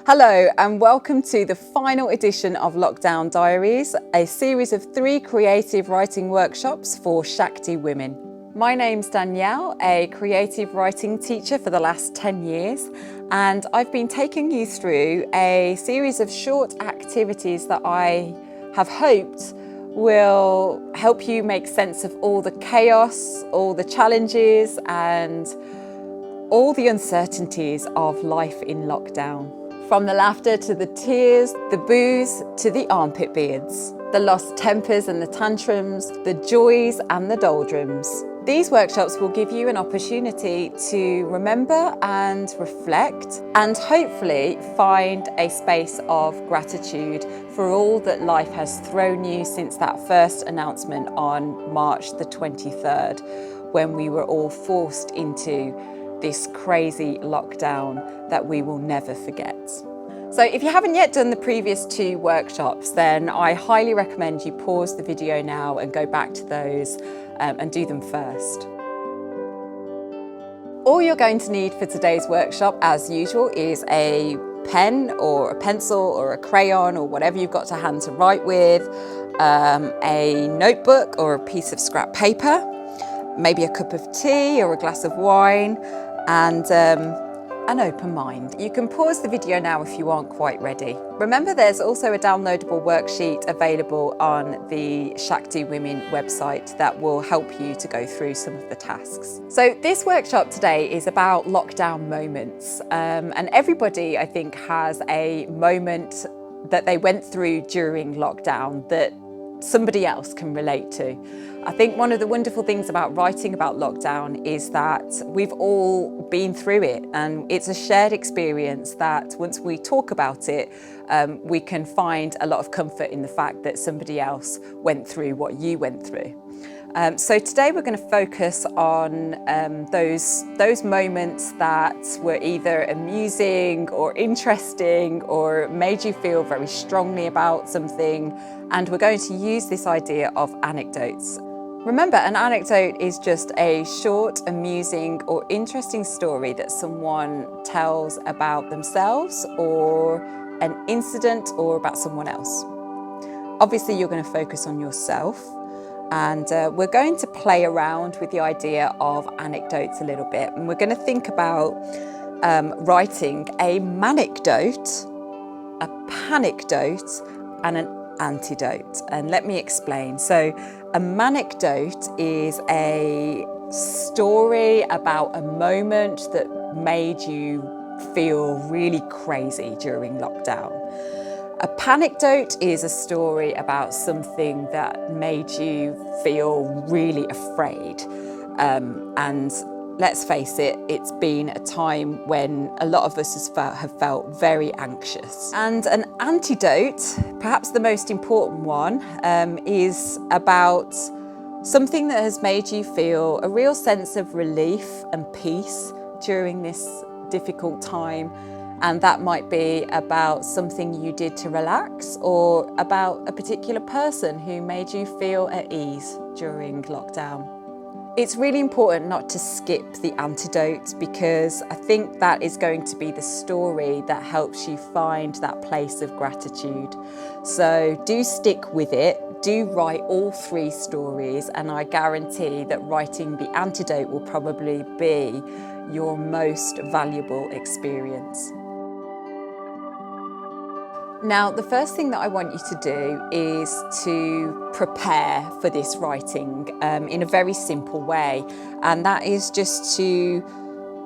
Hello and welcome to the final edition of Lockdown Diaries, a series of 3 creative writing workshops for Shakti women. My name's Danielle, a creative writing teacher for the last 10 years, and I've been taking you through a series of short activities that I have hoped will help you make sense of all the chaos, all the challenges and all the uncertainties of life in lockdown. From the laughter to the tears, the booze to the armpit beards, the lost tempers and the tantrums, the joys and the doldrums. These workshops will give you an opportunity to remember and reflect and hopefully find a space of gratitude for all that life has thrown you since that first announcement on March the 23rd, when we were all forced into this crazy lockdown that we will never forget. So if you haven't yet done the previous 2 workshops, then I highly recommend you pause the video now and go back to those and do them first. All you're going to need for today's workshop, as usual, is a pen or a pencil or a crayon or whatever you've got to hand to write with, a notebook or a piece of scrap paper, maybe a cup of tea or a glass of wine, and an open mind. You can pause the video now if you aren't quite ready. Remember, there's also a downloadable worksheet available on the Shakti Women website that will help you to go through some of the tasks. So this workshop today is about lockdown moments, and everybody, I think, has a moment that they went through during lockdown that somebody else can relate to. I think one of the wonderful things about writing about lockdown is that we've all been through it, and it's a shared experience that once we talk about it, we can find a lot of comfort in the fact that somebody else went through what you went through. So today we're going to focus on those moments that were either amusing or interesting or made you feel very strongly about something, and we're going to use this idea of anecdotes. Remember, an anecdote is just a short, amusing or interesting story that someone tells about themselves or an incident or about someone else. Obviously, you're going to focus on yourself. And we're going to play around with the idea of anecdotes a little bit. And we're going to think about writing a manecdote, a panecdote, and an antidote. And let me explain. So a manecdote is a story about a moment that made you feel really crazy during lockdown. A panecdote is a story about something that made you feel really afraid. And let's face it, it's been a time when a lot of us have felt very anxious. And an antidote, perhaps the most important one, is about something that has made you feel a real sense of relief and peace during this difficult time. And that might be about something you did to relax, or about a particular person who made you feel at ease during lockdown. It's really important not to skip the antidote, because I think that is going to be the story that helps you find that place of gratitude. So do stick with it. Do write all 3 stories, and I guarantee that writing the antidote will probably be your most valuable experience. Now, the first thing that I want you to do is to prepare for this writing in a very simple way, and that is just to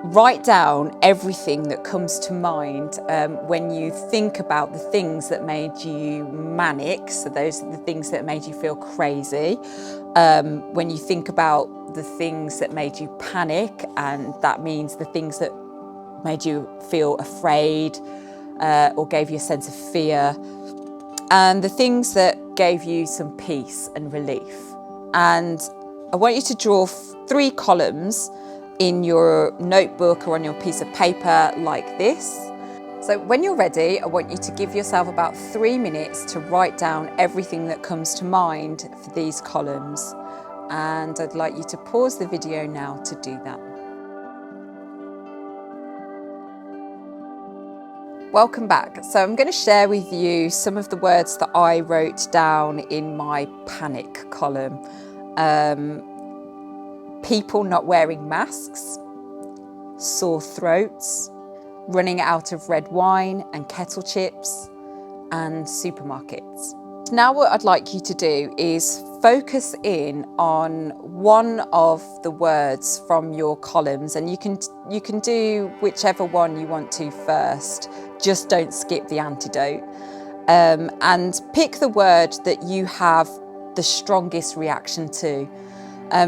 write down everything that comes to mind when you think about the things that made you manic, so those are the things that made you feel crazy. When you think about the things that made you panic, and that means the things that made you feel afraid, or gave you a sense of fear, and the things that gave you some peace and relief. And I want you to draw 3 columns in your notebook or on your piece of paper like this. So when you're ready, I want you to give yourself about 3 minutes to write down everything that comes to mind for these columns. And I'd like you to pause the video now to do that. Welcome back. So I'm going to share with you some of the words that I wrote down in my panic column. People not wearing masks, sore throats, running out of red wine and kettle chips, and supermarkets. Now what I'd like you to do is focus in on one of the words from your columns, and you can do whichever one you want to first. Just don't skip the antidote, and pick the word that you have the strongest reaction to.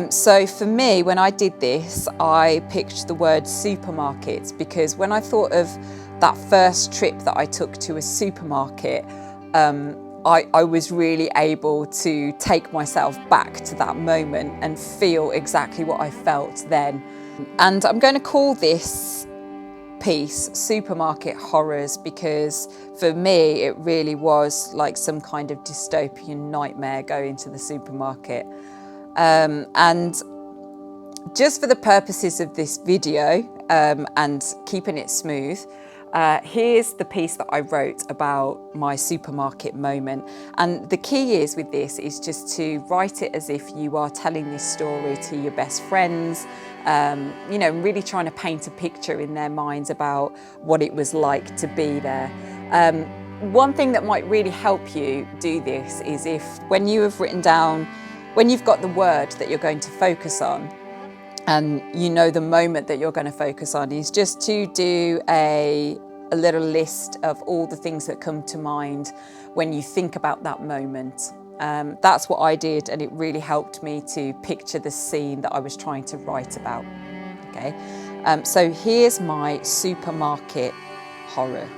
So for me, when I did this, I picked the word supermarkets, because when I thought of that first trip that I took to a supermarket, I was really able to take myself back to that moment and feel exactly what I felt then. And I'm going to call this piece Supermarket Horrors, because for me it really was like some kind of dystopian nightmare going to the supermarket. And just for the purposes of this video and keeping it smooth, here's the piece that I wrote about my supermarket moment. And the key is with this is just to write it as if you are telling this story to your best friends, you know, really trying to paint a picture in their minds about what it was like to be there. One thing that might really help you do this is if, when you have written down, when you've got the word that you're going to focus on, and you know the moment that you're going to focus on, is just to do a little list of all the things that come to mind when you think about that moment. That's what I did, and it really helped me to picture the scene that I was trying to write about. Okay, so here's my supermarket horror.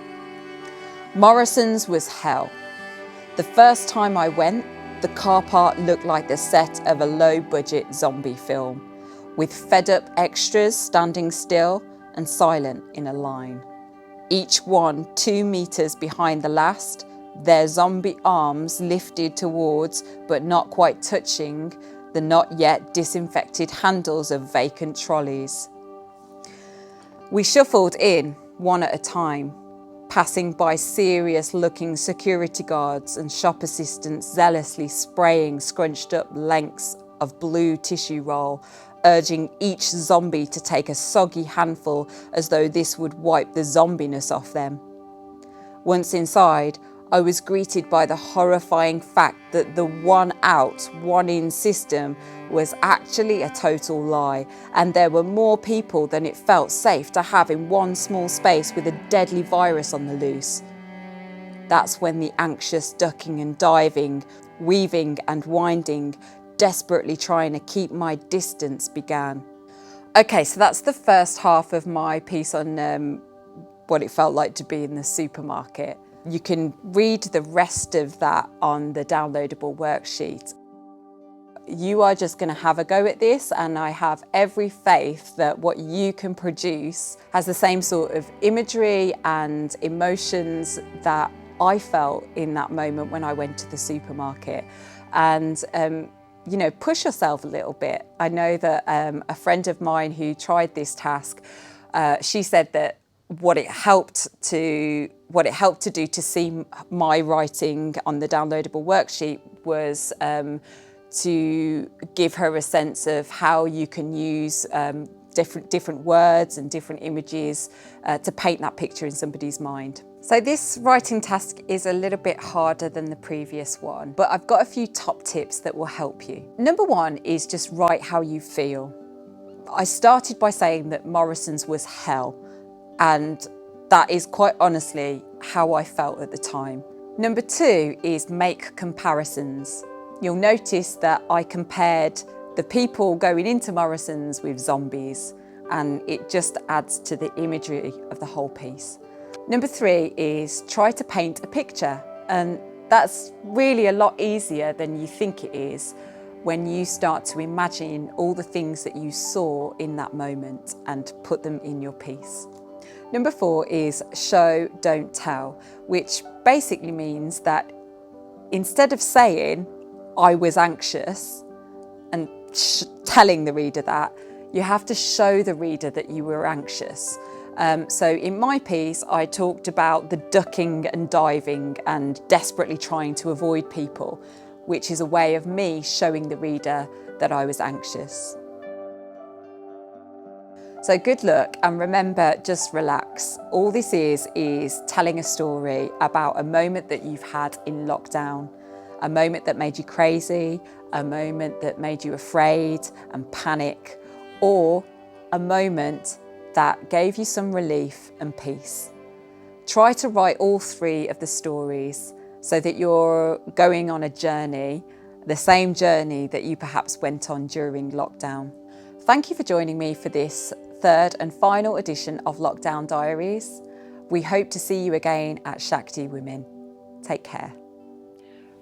Morrison's was hell. The first time I went, the car park looked like the set of a low-budget zombie film, with fed-up extras standing still and silent in a line. Each one 2 meters behind the last, their zombie arms lifted towards, but not quite touching, the not yet disinfected handles of vacant trolleys. We shuffled in, one at a time, passing by serious-looking security guards and shop assistants zealously spraying scrunched-up lengths of blue tissue roll, urging each zombie to take a soggy handful as though this would wipe the zombiness off them. Once inside, I was greeted by the horrifying fact that the one out, one in system was actually a total lie, and there were more people than it felt safe to have in one small space with a deadly virus on the loose. That's when the anxious ducking and diving, weaving and winding, desperately trying to keep my distance began. Okay, so that's the first half of my piece on what it felt like to be in the supermarket. You can read the rest of that on the downloadable worksheet. You are just going to have a go at this, and I have every faith that what you can produce has the same sort of imagery and emotions that I felt in that moment when I went to the supermarket. And you know, push yourself a little bit. I know that a friend of mine who tried this task, she said that what it helped to do to see my writing on the downloadable worksheet was to give her a sense of how you can use different words and different images to paint that picture in somebody's mind. So this writing task is a little bit harder than the previous one, but I've got a few top tips that will help you. Number one is just write how you feel. I started by saying that Morrison's was hell, and that is quite honestly how I felt at the time. Number two is make comparisons. You'll notice that I compared the people going into Morrison's with zombies, and it just adds to the imagery of the whole piece. Number three is try to paint a picture, and that's really a lot easier than you think it is when you start to imagine all the things that you saw in that moment and put them in your piece. Number four is show, don't tell, which basically means that instead of saying, I was anxious, and telling the reader that, you have to show the reader that you were anxious. So in my piece, I talked about the ducking and diving and desperately trying to avoid people, which is a way of me showing the reader that I was anxious. So good luck, and remember, just relax. All this is telling a story about a moment that you've had in lockdown, a moment that made you crazy, a moment that made you afraid and panic, or a moment that gave you some relief and peace. Try to write all three of the stories so that you're going on a journey, the same journey that you perhaps went on during lockdown. Thank you for joining me for this third and final edition of Lockdown Diaries. We hope to see you again at Shakti Women. Take care.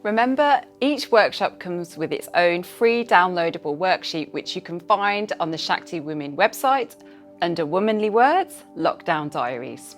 Remember, each workshop comes with its own free downloadable worksheet, which you can find on the Shakti Women website under Womanly Words, Lockdown Diaries.